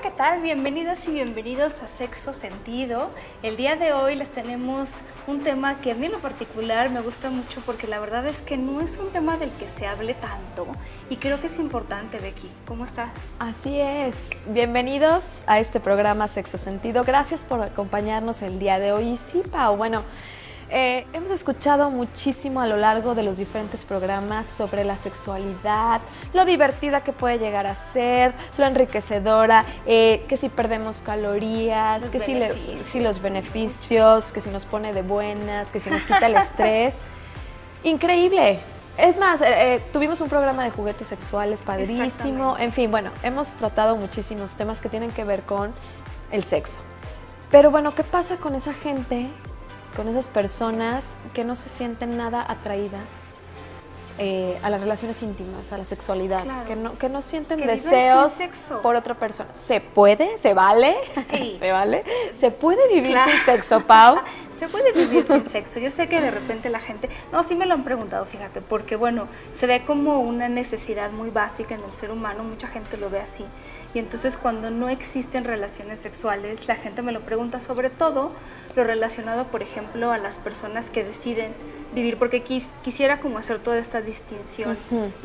¿qué tal? Bienvenidas y bienvenidos a Sexo Sentido. El día de hoy les tenemos un tema que a mí en lo particular me gusta mucho porque la verdad es que no es un tema del que se hable tanto y creo que es importante, Becky. ¿Cómo estás? Así es. Bienvenidos a este programa Sexo Sentido. Gracias por acompañarnos el día de hoy. Y sí, Pau, bueno, hemos escuchado muchísimo a lo largo de los diferentes programas sobre la sexualidad, lo divertida que puede llegar a ser, lo enriquecedora, que si perdemos calorías, que si los beneficios, que si nos pone de buenas, que si nos quita el estrés. Increíble. Es más, tuvimos un programa de juguetes sexuales padrísimo. En fin, bueno, hemos tratado muchísimos temas que tienen que ver con el sexo. Pero bueno, ¿qué pasa con esa gente, con esas personas que no se sienten nada atraídas a las relaciones íntimas, a la sexualidad, claro, que no sienten deseos por otra persona? ¿Se puede? ¿Se vale? Sí. ¿Se vale? ¿Se puede vivir sin sexo, Pau? Se puede vivir sin sexo. Yo sé que de repente la gente... No, sí me lo han preguntado, fíjate, porque bueno, se ve como una necesidad muy básica en el ser humano, mucha gente lo ve así. Y entonces cuando no existen relaciones sexuales, la gente me lo pregunta, sobre todo lo relacionado, por ejemplo, a las personas que deciden vivir, porque quisiera como hacer toda esta distinción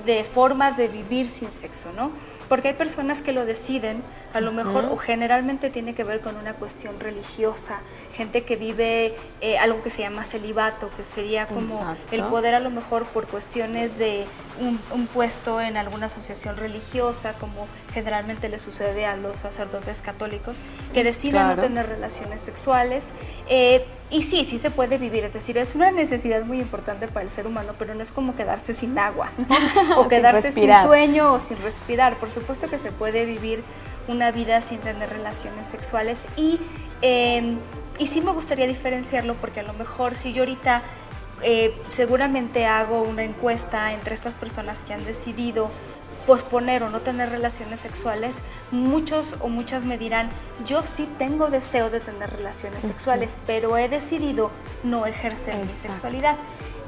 de formas de vivir sin sexo, ¿no? Porque hay personas que lo deciden, a lo mejor, o generalmente tiene que ver con una cuestión religiosa, gente que vive algo que se llama celibato, que sería como el poder a lo mejor por cuestiones de un puesto en alguna asociación religiosa, como generalmente le sucede a los sacerdotes católicos, que deciden no tener relaciones sexuales. Y sí se puede vivir, es decir, es una necesidad muy importante para el ser humano, pero no es como quedarse sin agua, ¿no? O quedarse sin sueño o sin respirar. Por supuesto que se puede vivir una vida sin tener relaciones sexuales y sí me gustaría diferenciarlo porque a lo mejor si yo ahorita seguramente hago una encuesta entre estas personas que han decidido posponer o no tener relaciones sexuales, muchos o muchas me dirán, yo sí tengo deseo de tener relaciones sexuales, pero he decidido no ejercer mi sexualidad.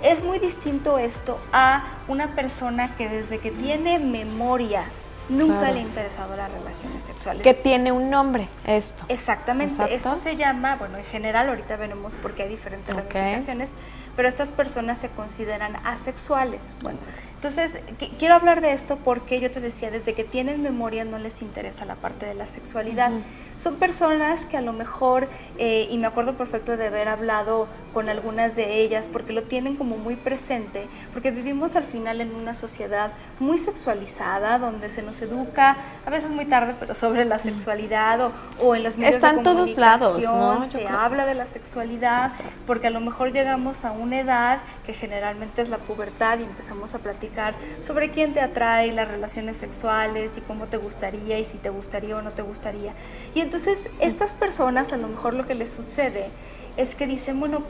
Es muy distinto esto a una persona que desde que tiene memoria nunca le ha interesado las relaciones sexuales. Que tiene un nombre esto. Exactamente. Esto se llama, bueno, en general, ahorita veremos porque hay diferentes ramificaciones, pero estas personas se consideran asexuales. Bueno, entonces, quiero hablar de esto porque yo te decía, desde que tienen memoria no les interesa la parte de la sexualidad. Son personas que a lo mejor, y me acuerdo perfecto de haber hablado con algunas de ellas, porque lo tienen como muy presente, porque vivimos al final en una sociedad muy sexualizada, donde se nos educa, a veces muy tarde, pero sobre la sexualidad o en los medios de comunicación. Todos lados, ¿no? Se habla de la sexualidad, porque a lo mejor llegamos a una edad que generalmente es la pubertad y empezamos a platicar sobre quién te atrae, las relaciones sexuales y cómo te gustaría y si te gustaría o no te gustaría. Y entonces estas personas a lo mejor lo que les sucede es que dicen, bueno,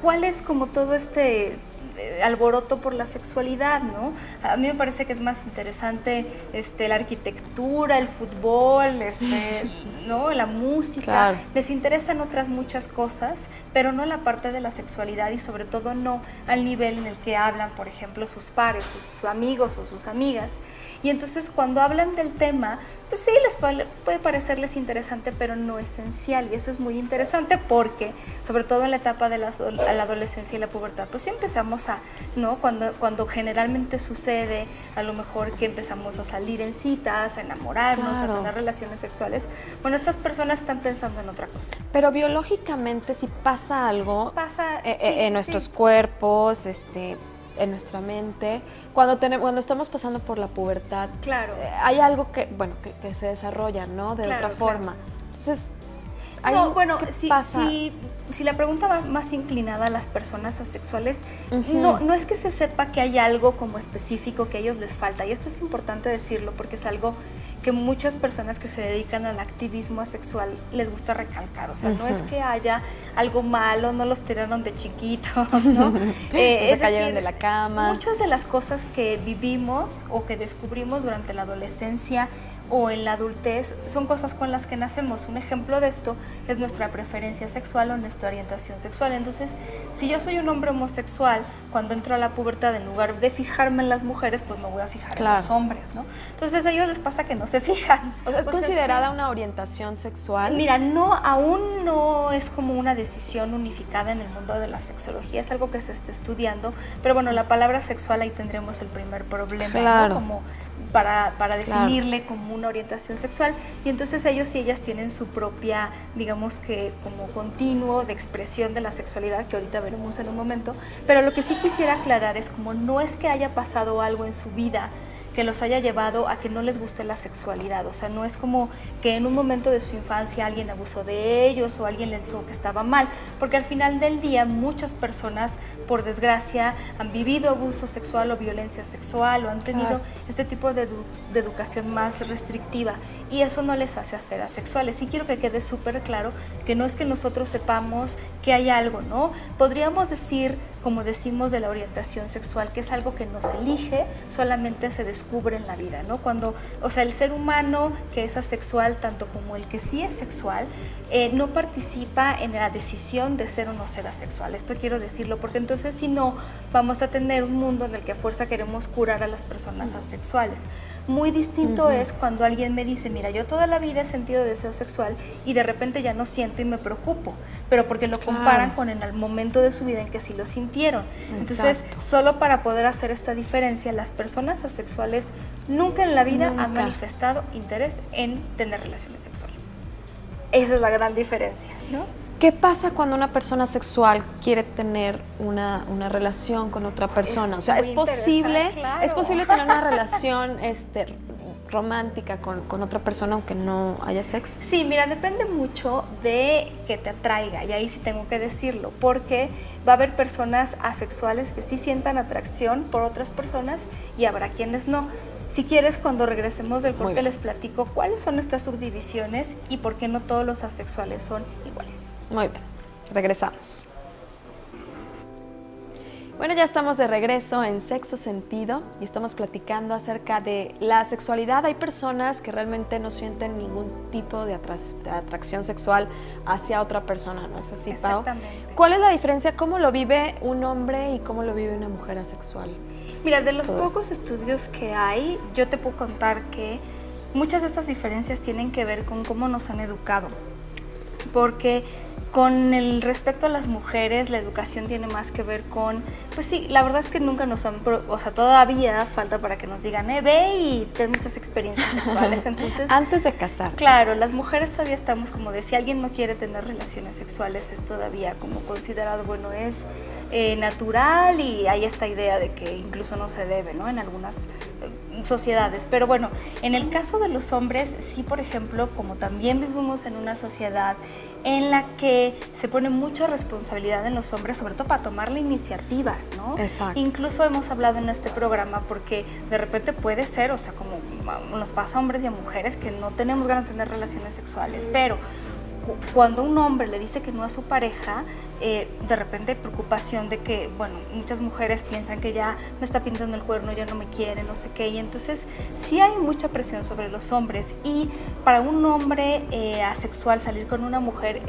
¿cuál es como todo este alboroto por la sexualidad, ¿no? A mí me parece que es más interesante la arquitectura, el fútbol, ¿no? La música. Claro. Les interesan otras muchas cosas, pero no la parte de la sexualidad y sobre todo no al nivel en el que hablan, por ejemplo, sus pares, sus amigos o sus amigas. Y entonces cuando hablan del tema, pues sí, les puede parecerles interesante, pero no esencial. Y eso es muy interesante porque, sobre todo en la etapa de la adolescencia y la pubertad, pues sí empezamos ¿no? Cuando generalmente sucede, a lo mejor que empezamos a salir en citas, a enamorarnos, a tener relaciones sexuales, bueno, estas personas están pensando en otra cosa. Pero biológicamente si pasa algo en nuestros cuerpos, en nuestra mente, cuando estamos pasando por la pubertad, hay algo que se desarrolla, ¿no? De otra forma. Entonces, no, bueno, si la pregunta va más inclinada a las personas asexuales, no es que se sepa que hay algo como específico que a ellos les falta, y esto es importante decirlo porque es algo que muchas personas que se dedican al activismo asexual les gusta recalcar, o sea, no es que haya algo malo, no los tiraron de chiquitos, ¿no? Se cayeron de la cama. Muchas de las cosas que vivimos o que descubrimos durante la adolescencia o en la adultez son cosas con las que nacemos. Un ejemplo de esto es nuestra preferencia sexual o nuestra orientación sexual. Entonces, si yo soy un hombre homosexual, cuando entro a la pubertad, en lugar de fijarme en las mujeres, pues me voy a fijar en los hombres, ¿no? Entonces a ellos les pasa que no se fijan. O sea, ¿es considerada una orientación sexual? Mira, no, aún no es como una decisión unificada en el mundo de la sexología, es algo que se está estudiando, pero bueno, la palabra sexual ahí tendremos el primer problema, claro, ¿no? Como para definirle como una orientación sexual, y entonces ellos y ellas tienen su propia, digamos que como continuo de expresión de la sexualidad, que ahorita veremos en un momento, pero lo que sí quisiera aclarar es como no es que haya pasado algo en su vida que los haya llevado a que no les guste la sexualidad, o sea, no es como que en un momento de su infancia alguien abusó de ellos o alguien les dijo que estaba mal, porque al final del día muchas personas, por desgracia, han vivido abuso sexual o violencia sexual o han tenido este tipo de educación más restrictiva y eso no les hace ser asexuales. Y quiero que quede súper claro que no es que nosotros sepamos que hay algo, ¿no? Podríamos decir, como decimos de la orientación sexual, que es algo que no se elige, solamente se descubre en la vida, ¿no? Cuando, o sea, el ser humano que es asexual, tanto como el que sí es sexual, no participa en la decisión de ser o no ser asexual. Esto quiero decirlo porque entonces si no, vamos a tener un mundo en el que a fuerza queremos curar a las personas asexuales. Muy distinto es cuando alguien me dice, mira, yo toda la vida he sentido deseo sexual y de repente ya no siento y me preocupo, pero porque lo comparan con el momento de su vida en que sí lo sintieron. Entonces, solo para poder hacer esta diferencia, las personas asexuales nunca en la vida han manifestado interés en tener relaciones sexuales. Esa es la gran diferencia, ¿no? ¿Qué pasa cuando una persona sexual quiere tener una relación con otra persona? O sea, ¿es posible tener una relación romántica con otra persona aunque no haya sexo? Sí, mira, depende mucho de que te atraiga, y ahí sí tengo que decirlo, porque va a haber personas asexuales que sí sientan atracción por otras personas y habrá quienes no. Si quieres, cuando regresemos del corte les platico cuáles son estas subdivisiones y por qué no todos los asexuales son iguales. Muy bien, regresamos. Bueno, ya estamos de regreso en Sexo Sentido y estamos platicando acerca de la sexualidad. Hay personas que realmente no sienten ningún tipo de atracción sexual hacia otra persona, ¿no es así, Pau? Exactamente. ¿Cuál es la diferencia? ¿Cómo lo vive un hombre y cómo lo vive una mujer asexual? Mira, de los pocos estudios que hay, yo te puedo contar que muchas de estas diferencias tienen que ver con cómo nos han educado, porque con el respecto a las mujeres, la educación tiene más que ver con, pues sí, la verdad es que nunca nos han, o sea, todavía falta para que nos digan, ve y ten muchas experiencias sexuales, entonces... Antes de casar. Claro, las mujeres todavía estamos como de, si alguien no quiere tener relaciones sexuales, es todavía como considerado, bueno, es natural y hay esta idea de que incluso no se debe, ¿no? En algunas sociedades, pero bueno, en el caso de los hombres, sí, por ejemplo, como también vivimos en una sociedad en la que se pone mucha responsabilidad en los hombres, sobre todo para tomar la iniciativa, ¿no? Exacto. Incluso hemos hablado en este programa porque de repente puede ser, o sea, como nos pasa a hombres y a mujeres que no tenemos ganas de tener relaciones sexuales, pero cuando un hombre le dice que no a su pareja, de repente hay preocupación de que, bueno, muchas mujeres piensan que ya me está pintando el cuerno, ya no me quiere, no sé qué, y entonces sí hay mucha presión sobre los hombres, y para un hombre asexual salir con una mujer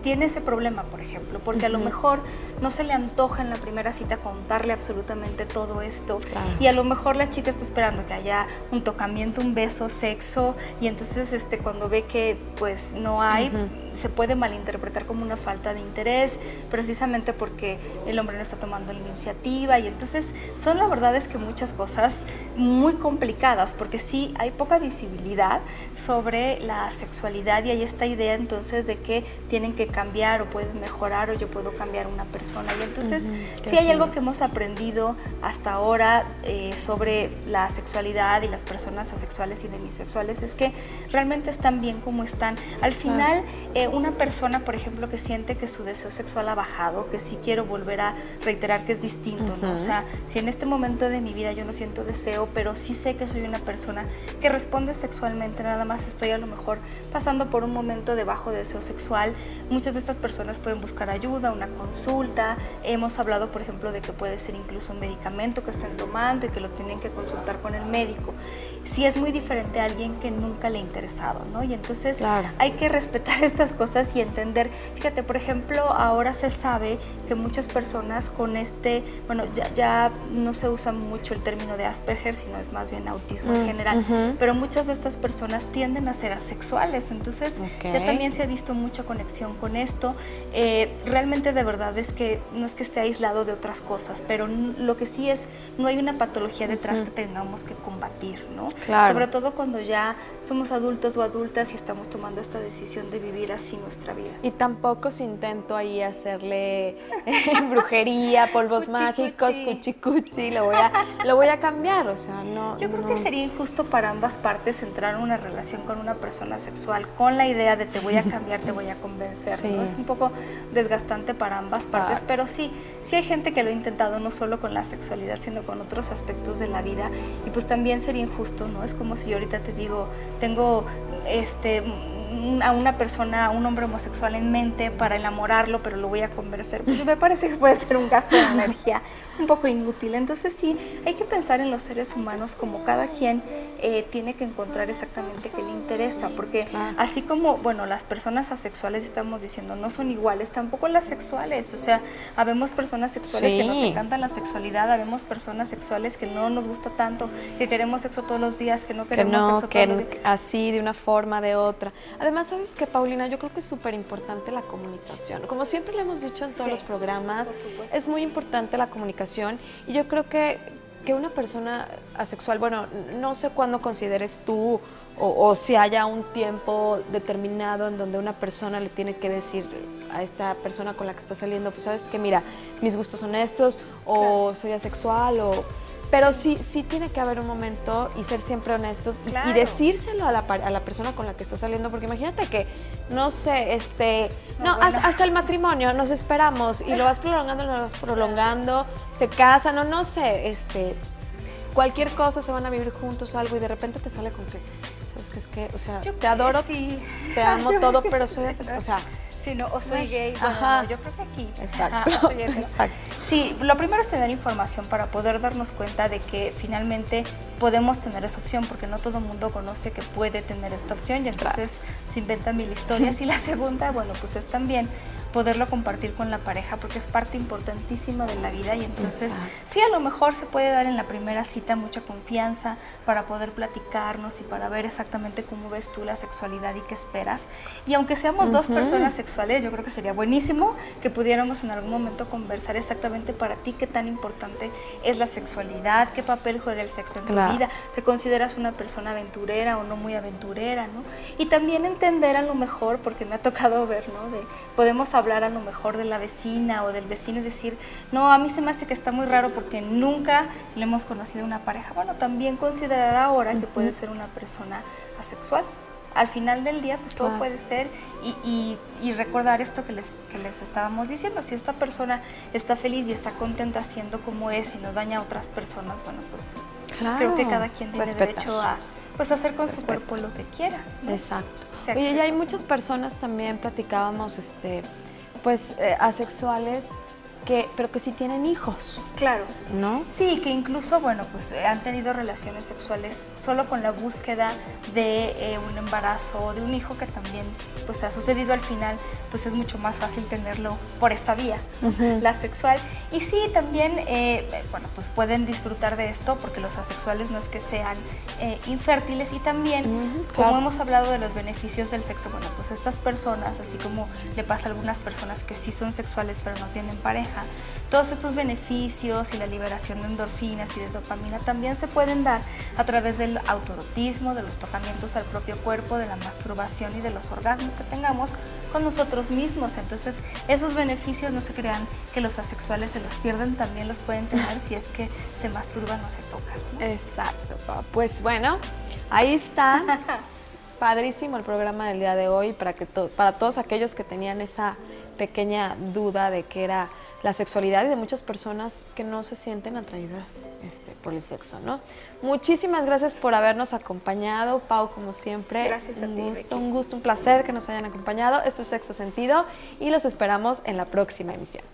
tiene ese problema, por ejemplo, porque a lo mejor no se le antoja en la primera cita contarle absolutamente todo esto, y a lo mejor la chica está esperando que haya un tocamiento, un beso, sexo, y entonces cuando ve que pues no hay, se puede malinterpretar como una falta de interés, precisamente porque el hombre no está tomando la iniciativa, y entonces son, la verdad es que muchas cosas muy complicadas, porque sí hay poca visibilidad sobre la sexualidad y hay esta idea entonces de que tienen que cambiar o pueden mejorar o yo puedo cambiar una persona, y entonces sí hay algo que hemos aprendido hasta ahora sobre la sexualidad y las personas asexuales y demisexuales, es que realmente están bien como están. Al final una persona, por ejemplo, que siente que su deseo sexual ha bajado, que sí quiero volver a reiterar que es distinto, ¿no? O sea, si en este momento de mi vida yo no siento deseo, pero sí sé que soy una persona que responde sexualmente, nada más estoy a lo mejor pasando por un momento de bajo deseo sexual, muchas de estas personas pueden buscar ayuda, una consulta. Hemos hablado, por ejemplo, de que puede ser incluso un medicamento que estén tomando y que lo tienen que consultar con el médico. Sí es muy diferente a alguien que nunca le ha interesado, ¿no? Y entonces hay que respetar estas cosas y entender. Fíjate, por ejemplo, ahora se sabe que muchas personas con bueno, ya no se usa mucho el término de Asperger, sino es más bien autismo en general, pero muchas de estas personas tienden a ser asexuales, entonces ya también se ha visto mucha conexión con esto. Realmente de verdad es que no es que esté aislado de otras cosas, pero lo que sí es, no hay una patología detrás que tengamos que combatir, ¿no? Claro. Sobre todo cuando ya somos adultos o adultas y estamos tomando esta decisión de vivir así nuestra vida. Y tampoco si intento ahí hacerle brujería, polvos mágicos, cuchi, lo voy a cambiar, o sea, no. Yo creo que sería injusto para ambas partes entrar en una relación con una persona sexual con la idea de te voy a cambiar, te voy a convencer, ¿no? Es un poco desgastante para ambas partes, pero sí hay gente que lo ha intentado no solo con la sexualidad, sino con otros aspectos de la vida, y pues también sería injusto, ¿no? Es como si yo ahorita te digo, tengo a una persona, a un hombre homosexual en mente para enamorarlo, pero lo voy a convencer. Pues me parece que puede ser un gasto de energía un poco inútil. Entonces sí, hay que pensar en los seres humanos como cada quien tiene que encontrar exactamente qué le interesa, porque así como, bueno, las personas asexuales, estamos diciendo, no son iguales, tampoco las sexuales. O sea, habemos personas sexuales que nos encantan la sexualidad, habemos personas sexuales que no nos gusta tanto, que queremos sexo todos los días, que no queremos sexo todos los días. Así, de una forma, de otra. Además, ¿sabes qué, Paulina? Yo creo que es súper importante la comunicación. Como siempre lo hemos dicho en todos los programas, es muy importante la comunicación, y yo creo que una persona asexual, bueno, no sé cuándo consideres tú o si haya un tiempo determinado en donde una persona le tiene que decir a esta persona con la que está saliendo, pues sabes que mira, mis gustos son estos, o soy asexual, pero sí tiene que haber un momento y ser siempre honestos y decírselo a la persona con la que está saliendo, porque imagínate que, no sé, hasta el matrimonio nos esperamos y lo vas prolongando, se casan, no sé, cualquier cosa, se van a vivir juntos o algo, y de repente te sale con que, ¿sabes qué? Es que, o sea, te adoro, te amo todo, pero soy asexual, o sea, sí, no, o soy gay, bueno, yo creo que aquí. Exacto, exacto. Sí, lo primero es tener información para poder darnos cuenta de que finalmente podemos tener esa opción, porque no todo el mundo conoce que puede tener esta opción, y entonces se inventan mil historias. Y la segunda, bueno, pues es también poderlo compartir con la pareja, porque es parte importantísima de la vida, y entonces sí, a lo mejor se puede dar en la primera cita mucha confianza para poder platicarnos y para ver exactamente cómo ves tú la sexualidad y qué esperas. Y aunque seamos dos personas sexuales, yo creo que sería buenísimo que pudiéramos en algún momento conversar exactamente para ti qué tan importante es la sexualidad, qué papel juega el sexo en tu vida, te consideras una persona aventurera o no muy aventurera, ¿no? Y también entender a lo mejor, porque me ha tocado ver, ¿no? Podemos hablar a lo mejor de la vecina o del vecino y decir, no, a mí se me hace que está muy raro porque nunca le hemos conocido una pareja. Bueno, también considerar ahora que puede ser una persona asexual. Al final del día, pues todo puede ser, y recordar esto que les estábamos diciendo. Si esta persona está feliz y está contenta siendo como es y no daña a otras personas, bueno, pues creo que cada quien tiene derecho a hacer con su cuerpo lo que quiera, ¿no? Exacto. Oye, y hay muchas personas, también platicábamos, asexuales, pero que sí tienen hijos. Claro. ¿No? Sí, que incluso, bueno, pues han tenido relaciones sexuales solo con la búsqueda de un embarazo o de un hijo, que también pues ha sucedido al final, pues es mucho más fácil tenerlo por esta vía, la sexual. Y sí, también, bueno, pues pueden disfrutar de esto, porque los asexuales no es que sean infértiles, y también, como hemos hablado de los beneficios del sexo, bueno, pues estas personas, así como le pasa a algunas personas que sí son sexuales pero no tienen pareja, todos estos beneficios y la liberación de endorfinas y de dopamina también se pueden dar a través del autoerotismo, de los tocamientos al propio cuerpo, de la masturbación y de los orgasmos que tengamos con nosotros mismos. Entonces, esos beneficios no se crean que los asexuales se los pierden, también los pueden tener si es que se masturban o se tocan, ¿no? Exacto. Pues bueno, ahí está. padrísimo el programa del día de hoy para todos aquellos que tenían esa pequeña duda de qué era la sexualidad y de muchas personas que no se sienten atraídas por el sexo, ¿no? Muchísimas gracias por habernos acompañado, Pau, como siempre. Gracias a ti, Un gusto, un placer que nos hayan acompañado. Esto es Sexto Sentido y los esperamos en la próxima emisión.